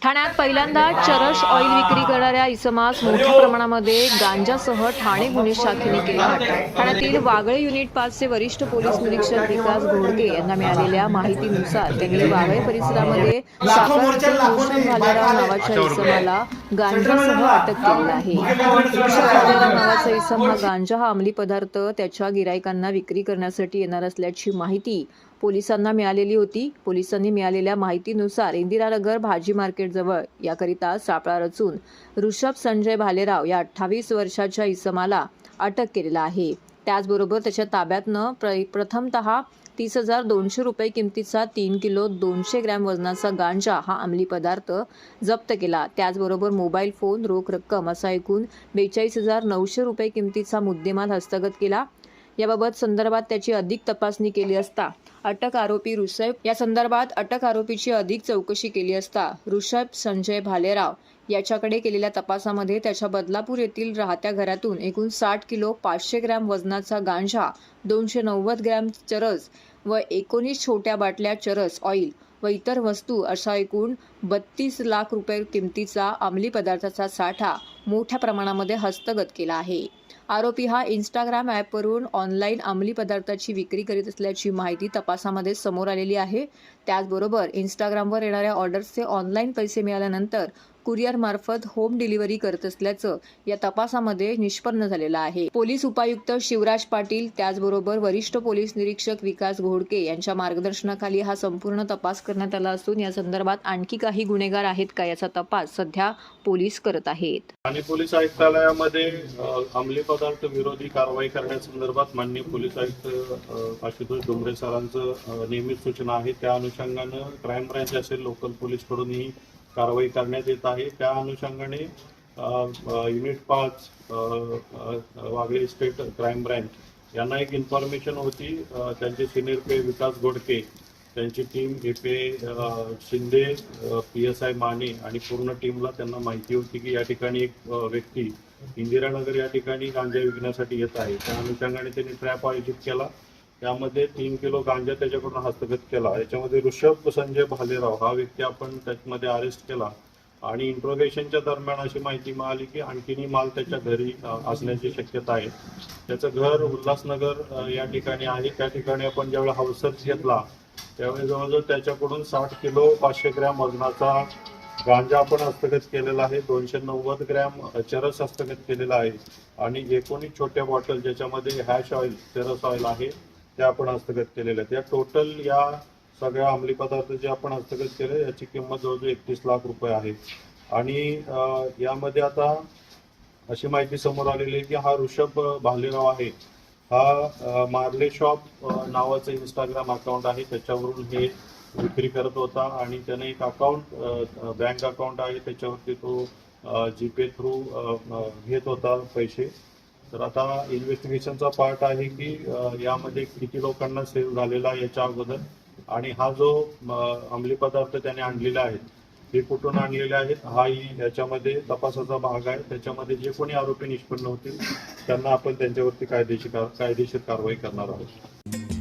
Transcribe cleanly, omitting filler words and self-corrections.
ठाण्यात पहिल्यांदा चरस ऑइल विक्री करणाऱ्या इसमास मोठ्या प्रमाणामध्ये गांजासह ठाणे गुन्हे शाखेने केला अटक। ठाण्यातील वागळे युनिट 5 चे वरिष्ठ पोलीस निरीक्षक विकास घोडके यांना मिळालेल्या माहितीनुसार त्यांनी वागळे परिसरामध्ये सापळारचून रोशन भालेराव नावाच्या इसमाला गांजासह अटक केली आहे। रोशन भालेराव नावाचा इसम गांजा हा अंमली पदार्थ त्याच्या गिराईकांना विक्री करण्यासाठी येणार असल्याची माहिती पोलिसांना मिळालेली होती। पोलिसांनी मिळालेल्या माहितीनुसार इंदिरानगर भाजी मार्केट जवळ याकरिता सापळा रचून ऋषभ संजय भालेराव या 28 वर्षाच्या इसमाला अटक केलेला आहे। त्याचबरोबर त्याच्या ताब्यातनं प्रथमतः 30,200 रुपये किमतीचा 3 किलो 200 ग्रॅम वजनाचा गांजा हा अंमली पदार्थ जप्त केला। त्याचबरोबर मोबाईल फोन, रोख रक्कम असा एकूण 42,900 रुपये किमतीचा मुद्देमाल हस्तगत केला। याबाबत संदर्भात त्याची अधिक तपासणी केली असता अटक आरोपीची अधिक चौकशी केली असता ऋषभ संजय भालेराव याच्याकडे केलेल्या तपासामध्ये त्याच्या बदलापूर येथील राहत्या घरातून एकूण 60 किलो 500 ग्रॅम वजनाचा गांजा, 290 ग्रॅम चरस व 19 छोट्या बाटल्या चरस ऑइल व इतर वस्तू अशा एकूण 32 लाख रुपये किमतीचा अंमली पदार्थाचा साठा मोठ्या प्रमाणामध्ये हस्तगत केला आहे। आरोपी हा इंस्टाग्राम ॲपवरून ऑनलाईन अंमली पदार्थाची विक्री करीत असल्याची माहिती तपासामध्ये समोर आलेली आहे। त्याचबरोबर इंस्टाग्रामवर येणाऱ्या ऑर्डर्सचे ऑनलाईन पैसे मिळाल्यानंतर कुरिअर मार्फत होम डिलिव्हरी करत असल्याचं या तपासामध्ये निष्पन्न झालेलं आहे। पोलीस उपायुक्त शिवराज पाटील त्याचबरोबर वरिष्ठ पोलीस निरीक्षक विकास घोडके यांच्या मार्गदर्शनाखाली हा संपूर्ण तपास करण्यात आला असून या संदर्भात आणखी काही गुन्हेगार आहेत का याचा तपास सध्या पोलीस करत आहेत। ठाणे पोलीस आयुक्तालयामध्ये अंमली पदार्थ विरोधी कारवाई करण्यासंदर्भात माननीय पोलीस आयुक्त आशुतोष डोंगरे सरांचं नियमित सूचना आहे। त्या अनुषंगानं क्राईम ब्रँच असेल, लोकल पोलीस कडूनही कारवाई करण्यात येत आहे। त्या अनुषंगाने unit 5 Wagle state crime branch यांना एक इन्फॉर्मेशन होती। त्यांचे सिनियर पी विकास घोडके, त्यांची टीम ए शिंदे, PSI माने आणि पूर्ण टीमला त्यांना माहिती होती की या ठिकाणी एक व्यक्ती इंदिरानगर या ठिकाणी गांजा विकण्यासाठी येत आहे। त्या अनुषंगाने त्यांनी ट्रॅप आयोजित केला। त्यामध्ये 3 किलो गांजा त्याच्याकडून हस्तगत केला। याच्यामध्ये ऋषभ संजय भालेराव हा व्यक्ती आपण त्याच्यामध्ये अरेस्ट केला आणि इंट्रोगेशनच्या दरम्यान अशी माहिती मिळाली की आणखीनही माल त्याच्या घरी असण्याची शक्यता आहे। त्याचं घर उल्हासनगर या ठिकाणी आहे। त्या ठिकाणी आपण ज्यावेळी हाऊस सर्च घेतला त्यावेळी जवळजवळ त्याच्याकडून 60 किलो 500 ग्रॅम वजनाचा गांजा आपण हस्तगत केलेला आहे, 290 ग्रॅम चरस हस्तगत केलेला आहे आणि 19 छोट्या बॉटल ज्याच्यामध्ये हॅश ऑइल, चरस ऑइल आहे त्या आपण हस्तगत केलेल्या आहेत। या टोटल या सगळ्या अंमली पदार्थ जे आपण हस्तगत केले याची किंमत जवळजवळ 31 लाख रुपये आहे। आणि यामध्ये आता अशी माहिती समोर आलेली आहे की हा ऋषभ भालेराव आहे हा मार्ले शॉप नावाचं इंस्टाग्राम अकाउंट आहे, त्याच्यावरून हे विक्री करत होता आणि त्याने एक अकाउंट बँक अकाउंट आहे त्याच्यावरती तो जीपे थ्रू घेत होता पैसे। तर आता इन्व्हेस्टिगेशनचा पार्ट आहे की यामध्ये किती लोकांना सेल झालेला आहे याच्या अगोदर आणि हा जो अंमली पदार्थ त्याने आणलेले आहेत हे कुठून आणलेले आहेत हाही याच्यामध्ये तपासाचा भाग आहे। त्याच्यामध्ये जे कोणी आरोपी निष्पन्न होतील त्यांना आपण त्यांच्यावरती कायदेशीर कारवाई करणार आहोत।